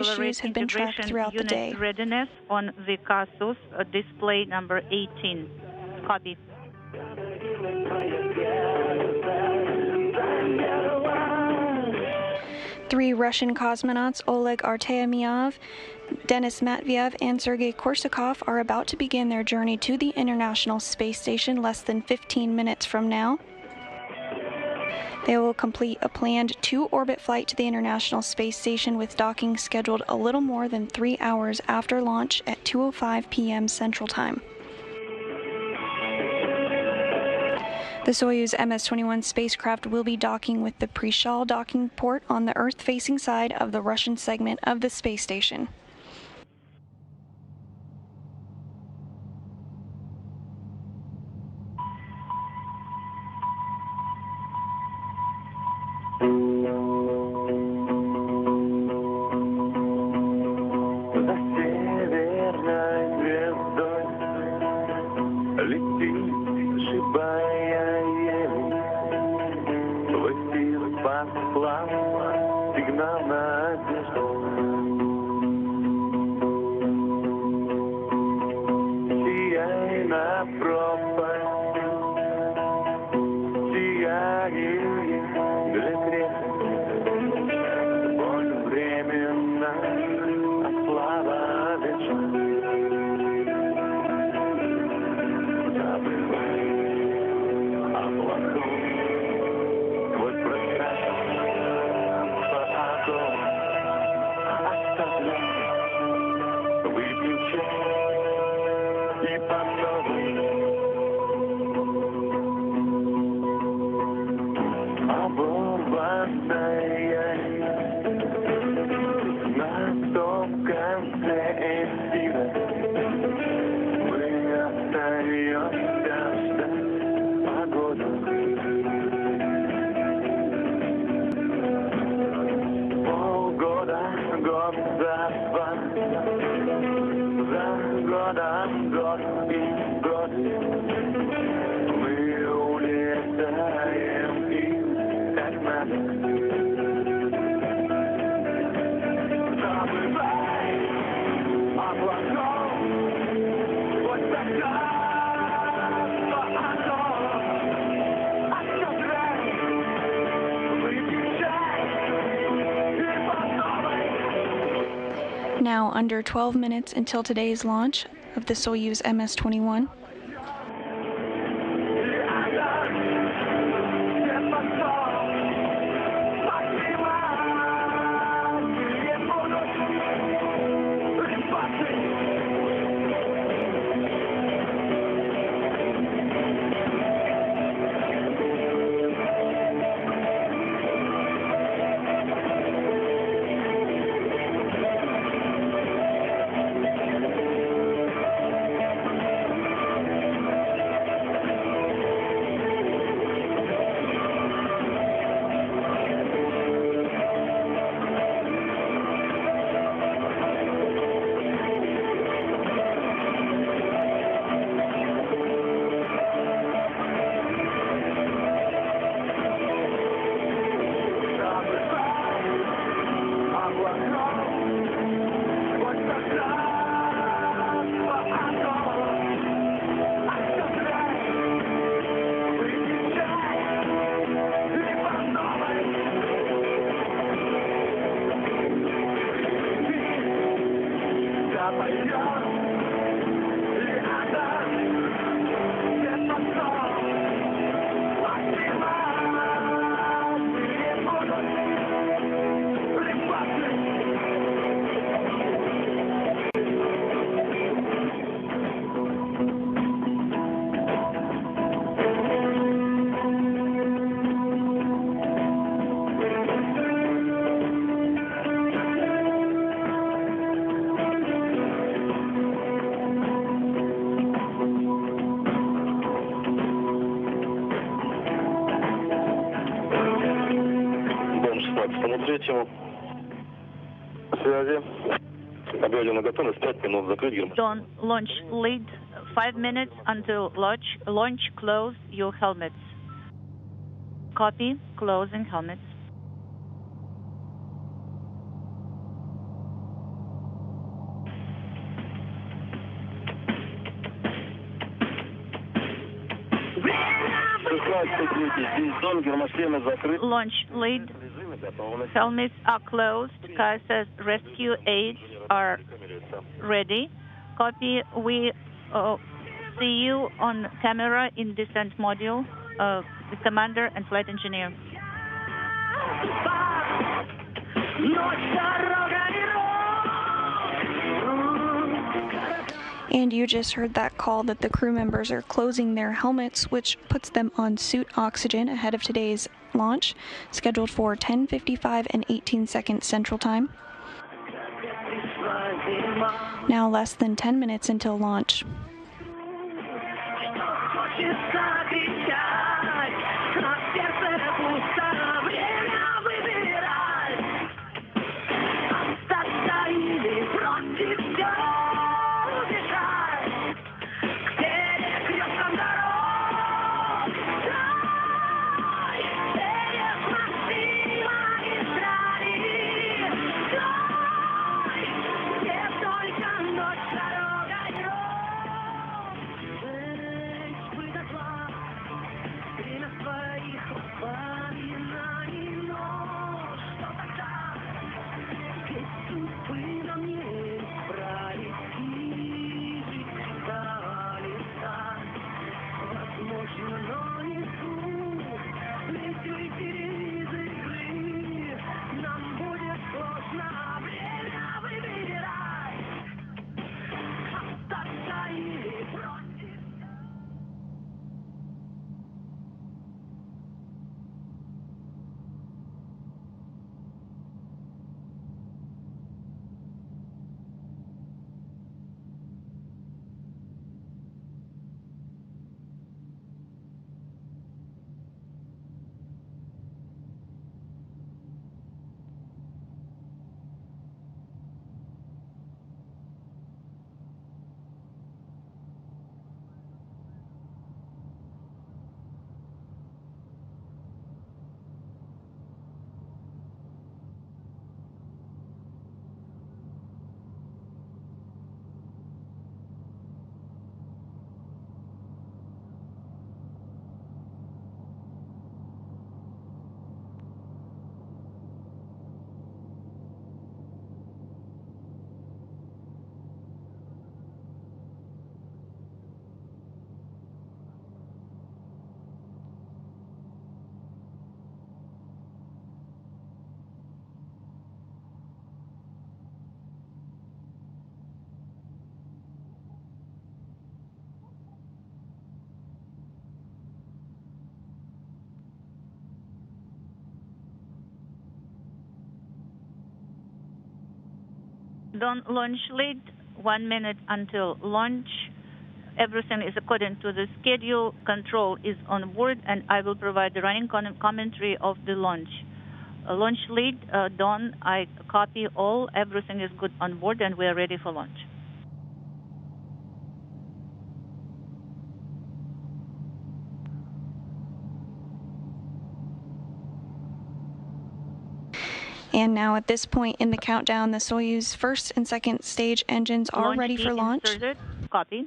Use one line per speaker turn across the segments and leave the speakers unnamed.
issues have been tracked throughout the day.
Readiness on the Casus, display number 18. Copy.
Three Russian cosmonauts, Oleg Artemiev, Denis Matveev, and Sergei Korsakov, are about to begin their journey to the International Space Station less than 15 minutes from now. They will complete a planned 2-orbit flight to the International Space Station with docking scheduled a little more than 3 hours after launch at 2:05 p.m. Central Time. The Soyuz MS-21 spacecraft will be docking with the Prichal docking port on the Earth-facing side of the Russian segment of the space station. Now under 12 minutes until today's launch of the Soyuz MS-21.
Don't launch lead 5 minutes until launch. Launch, close your helmets. Copy, closing helmets. Launch lead helmets are closed. Car says rescue aids are ready. Copy. We see you on camera in descent module. The commander and flight engineer.
And you just heard that call that the crew members are closing their helmets, which puts them on suit oxygen ahead of today's launch, scheduled for 10:55 and 18 seconds Central Time. Now less than 10 minutes until launch.
Don't launch lead. 1 minute until launch. Everything is according to the schedule. Control is on board, and I will provide the running commentary of the launch. Launch lead, Don, I copy all. Everything is good on board, and we are ready for launch.
And now at this point in the countdown, the Soyuz first and second stage engines are ready for launch.
Inserted. Copy.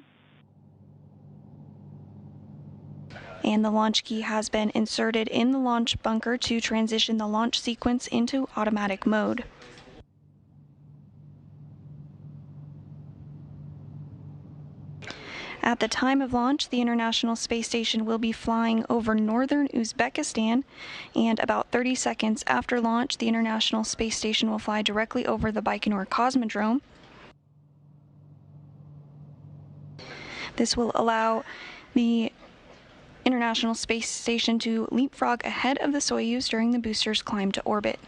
And the launch key has been inserted in the launch bunker to transition the launch sequence into automatic mode. At the time of launch, the International Space Station will be flying over northern Uzbekistan, and about 30 seconds after launch, the International Space Station will fly directly over the Baikonur Cosmodrome. This will allow the International Space Station to leapfrog ahead of the Soyuz during the booster's climb to orbit.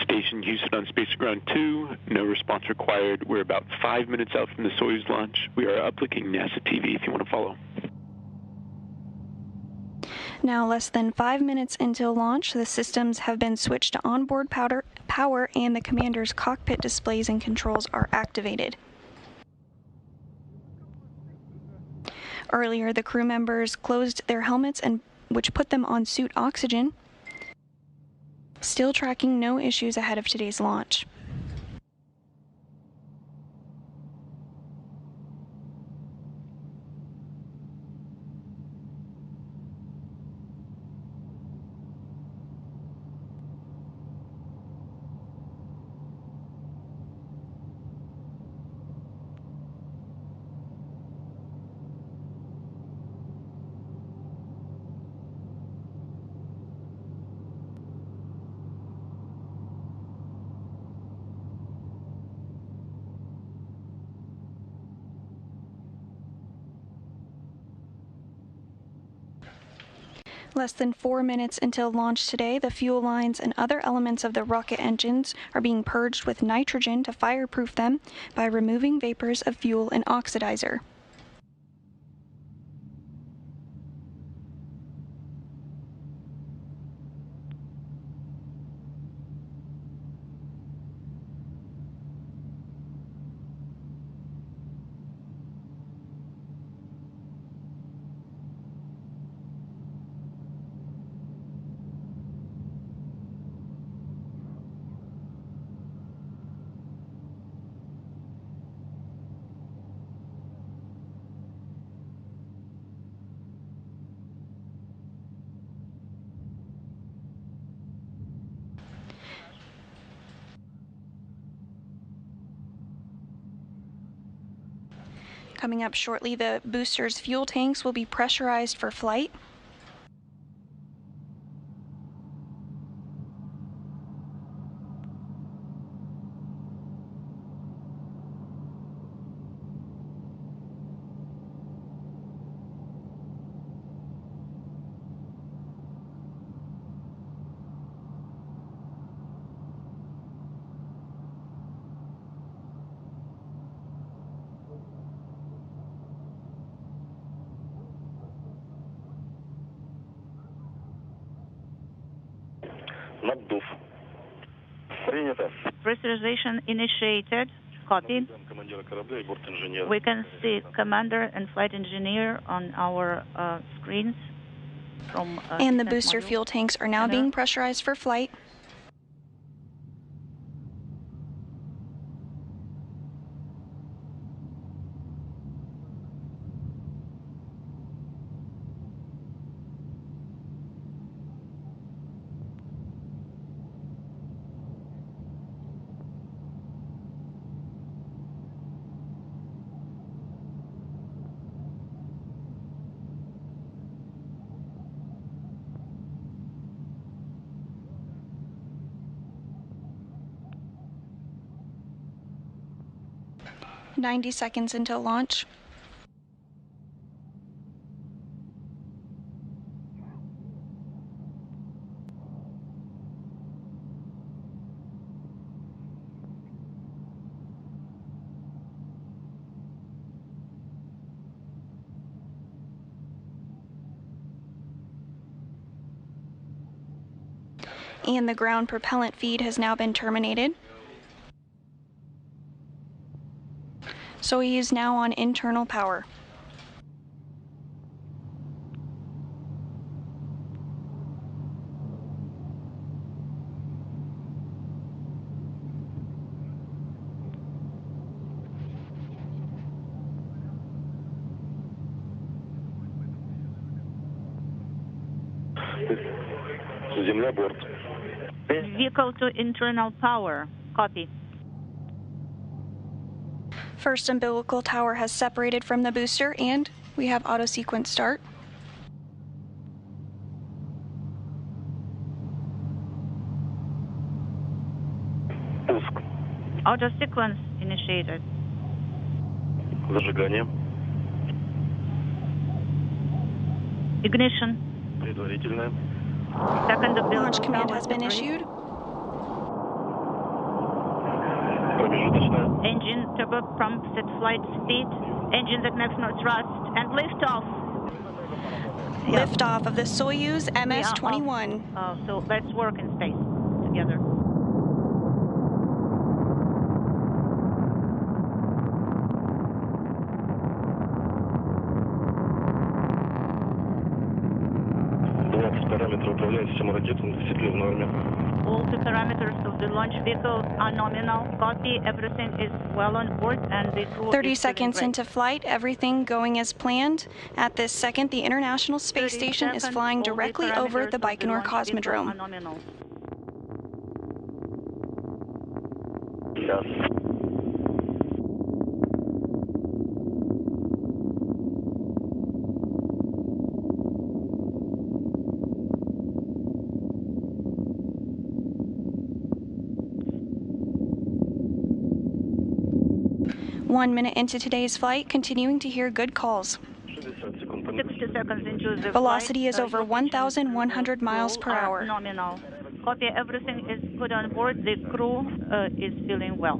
Station Houston on Space Ground 2, no response required. We're about 5 minutes out from the Soyuz launch. We are uplooking NASA TV if you want to follow.
Now less than 5 minutes until launch, the systems have been switched to onboard power and the commander's cockpit displays and controls are activated. Earlier, the crew members closed their helmets and which put them on suit oxygen. Still tracking no issues ahead of today's launch. Less than 4 minutes until launch today, the fuel lines and other elements of the rocket engines are being purged with nitrogen to fireproof them by removing vapors of fuel and oxidizer. Coming up shortly, the booster's fuel tanks will be pressurized for flight.
Наддув. Принято.
Pressurization initiated. Copy. We can see commander and flight engineer on our screens.
And the booster fuel tanks are now being pressurized for flight. Seconds until launch. And the ground propellant feed has now been terminated. Soyuz now on internal power.
Земля, борт.
Vehicle to internal power. Copy.
First umbilical tower has separated from the booster, and we have auto sequence start.
Пуск.
Auto sequence initiated.
Зажигание.
Ignition.
Предварительное.
Second umbilical
Launch command
tower
has been
separate.
issued.
Промежуточное.
Engine turbo pumps at flight speed. Engines at maximum thrust and liftoff.
Liftoff of the Soyuz MS-21.
So let's work in space together.
параметры управления системой ракеты действительно в норме.
All the parameters of the launch vehicle are nominal. Copy. Everything is well on board, and the crew
30
is
seconds
feeling
into flight, everything going as planned. At this second, the International Space
30
Station is
seconds,
flying
all the
directly over
parameters
the
of the
Baikonur
launch vehicle are
Cosmodrome.
nominal.
Сейчас.
One minute into today's flight, continuing to hear good calls.
60 секунд.
60 seconds into the
Velocity
flight,
is over
your pitching
1,100 miles
roll
per
are
hour.
Nominal. Copy. Everything is good on board. The crew is feeling well.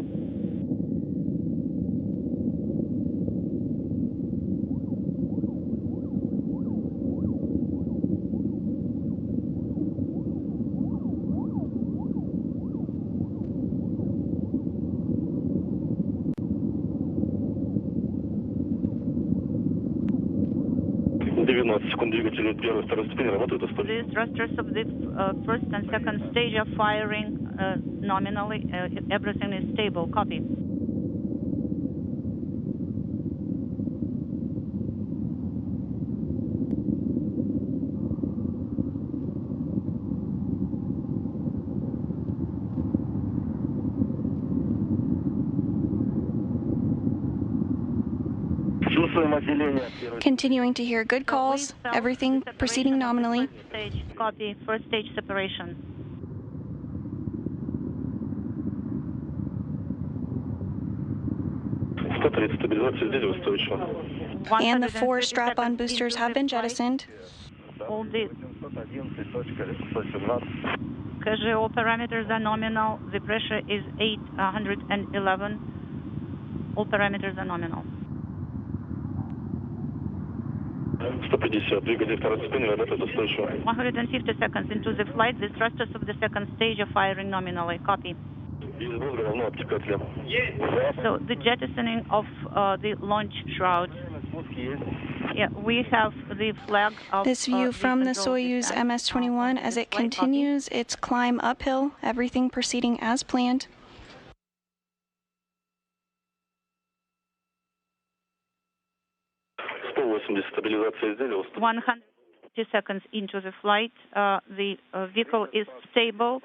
Секунд двигатели первой и второй ступени работают успешно.
The thrusters of the first and second stage are firing nominally. Everything is stable. Copy.
Чувствуем отделение.
Continuing to hear good calls, everything proceeding nominally.
First stage. Copy. First stage separation.
Стабилизация здесь устойчива.
And the 4
130
strap-on
seconds
boosters
into
have
the
been
flight.
jettisoned.
All the KGO parameters are nominal. The pressure is 811. All parameters are nominal.
150. Двигатель второй ступени работает устойчиво.
150 seconds into the flight, the thrusters of the second stage are firing nominally. Copy.
Без мозга равно обтекателя.
So the jettisoning of the launch shroud. Yeah, we have the flag of
This view from the
control
Soyuz
descent,
MS-21 as it
flight. Copy.
continues its climb uphill, everything proceeding as planned.
180. Стабилизация изделия устойчива.
150 seconds into the flight, the vehicle is stable.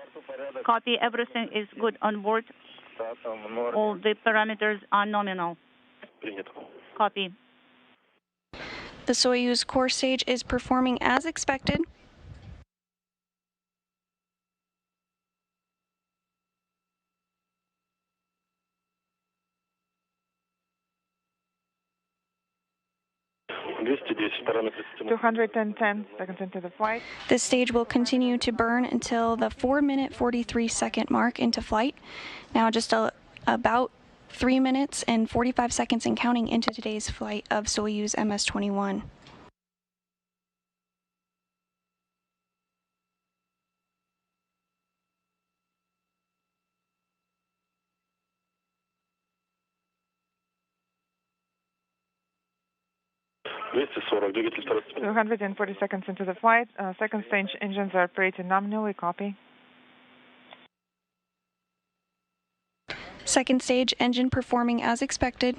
Copy. Everything is good on board. All the parameters are nominal.
Принято.
Copy.
The Soyuz core stage is performing as expected.
Параметры системы.
210 seconds into the flight.
This stage will continue to burn until the 4-minute 43-second mark into flight. Now just about 3 minutes and 45 seconds and counting into today's flight of Soyuz MS-21.
Двигатель второй ступени.
240 seconds into the flight. Second stage engines are operating nominally. Copy.
Second stage engine performing as expected.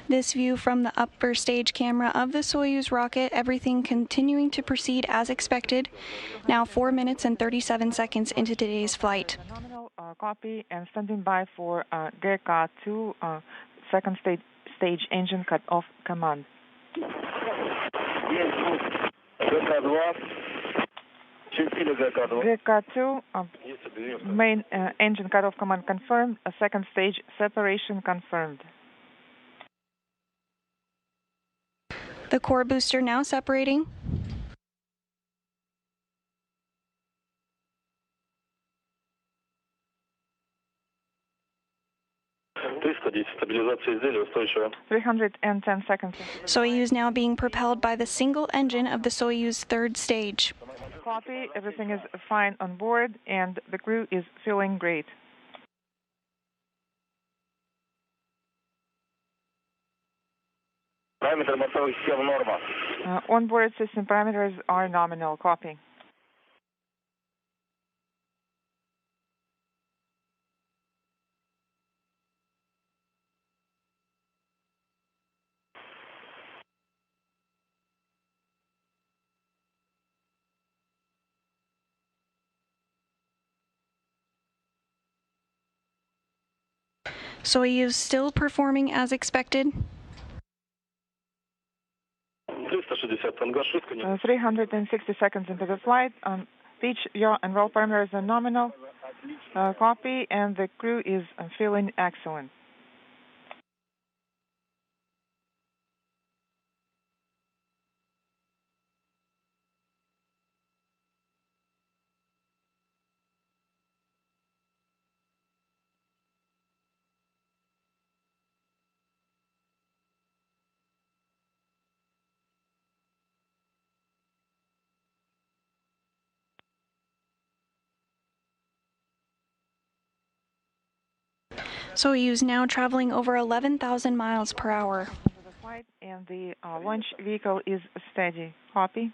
This view from the upper stage camera of the Soyuz rocket, everything continuing to proceed as expected. Now 4 minutes and 37 seconds into today's flight.
Nominal copy and standing by for GK2 second stage engine cut-off command. GK2 main engine cut-off command confirmed. Second stage separation confirmed.
The core booster now separating.
Стабилизация изделия устойчива.
310 seconds.
Soyuz now being propelled by the single engine of the Soyuz third stage.
Copy. Everything is fine on board, and the crew is feeling great.
Параметры бортовых систем норма.
Onboard system parameters are nominal. Copy.
Soyuz still performing as expected?
360 seconds into the flight. Pitch, yaw, and roll parameters are nominal. Copy, and the crew is feeling excellent.
Soyuz now traveling over 11,000 miles per hour.
The flight and the launch vehicle is steady. Copy.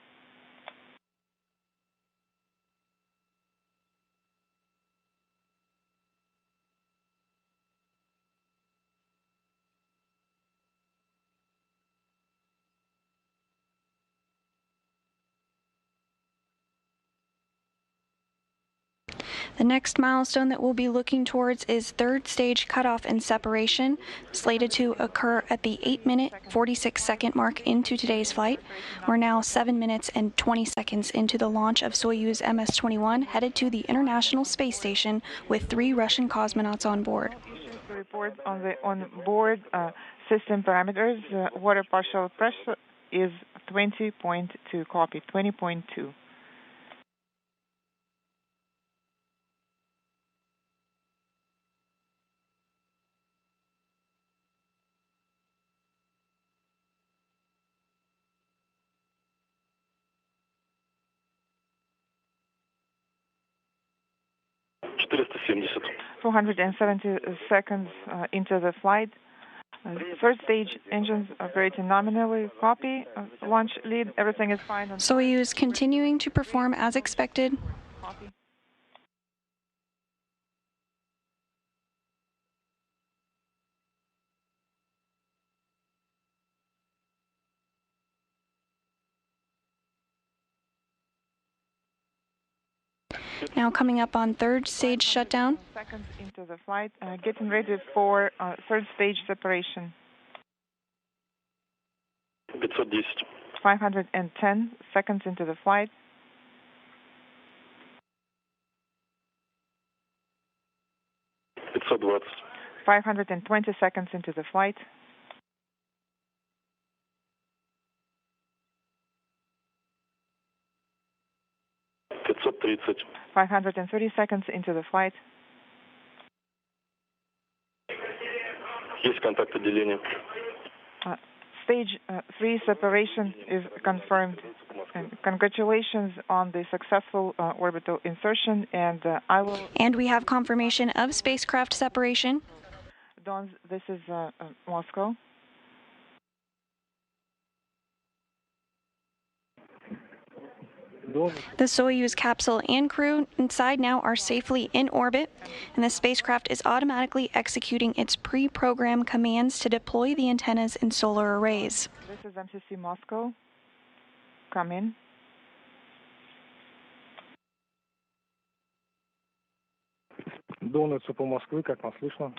The next milestone that we'll be looking towards is third stage cutoff and separation, slated to occur at the 8-minute 46-second mark into today's flight. We're now 7 minutes and 20 seconds into the launch of Soyuz MS-21, headed to the International Space Station with 3 Russian cosmonauts on board.
Report on the onboard system parameters. Water partial pressure is 20.2. Copy. 20.2.
$470.
470 seconds into the flight. Third stage engines operating nominally. Copy. Launch lead. Everything is fine.
Soyuz continuing to perform as expected.
Copy.
Now coming up on third stage shutdown.
Seconds into the flight. Getting ready for third stage separation.
510.
510 seconds into the flight.
520.
520 seconds into the flight.
530.
530 seconds into the flight.
Есть контакт отделения.
Stage 3 separation is confirmed. And congratulations on the successful orbital insertion, and I will...
And we have confirmation of spacecraft separation.
Don, this is Moscow.
The Soyuz capsule and crew inside now are safely in orbit, and the spacecraft is automatically executing its pre-programmed commands to deploy the antennas and solar arrays.
This is MCC Moscow. Come in.
Дон, это по Москве, как вас слышно?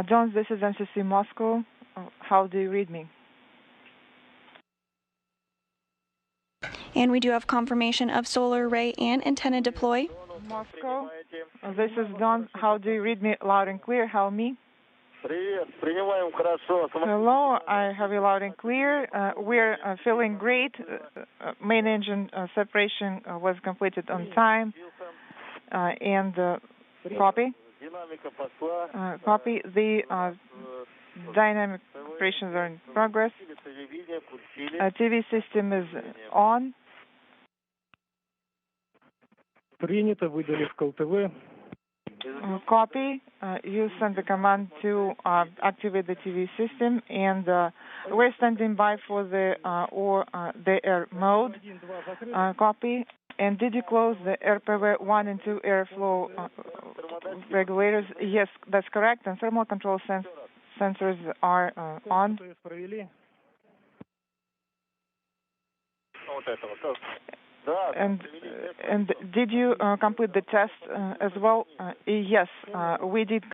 Don, this is MCC Moscow. How do you read me?
And we do have confirmation of solar array and antenna deploy.
Moscow, this is Don. How do you read me? Loud and clear. How me? Hello, I have you loud and clear. We're feeling great. Main engine separation was completed on time. And copy. Copy. The dynamic operations are in progress. TV system is on.
Принято, выдали в КЛТВ.
Copy. You sent the command to activate the TV system, and we're standing by for the the air mode. Copy. And did you close the RTVE 1 and 2 airflow regulators? Yes, that's correct. And thermal control sensors are on. And did you complete the test as well? Yes, we did